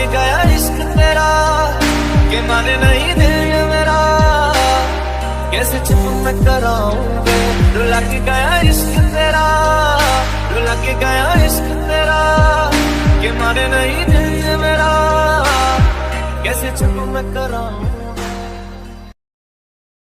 गया इश्क तेरा कि माने नहीं दिल मेरा, कैसे चुप मैं कराऊंगा। रुला के गया इश्क तेरा, रुला के गया इश्क तेरा कि माने नहीं दिल मेरा, कैसे चुप मैं कराऊंगा।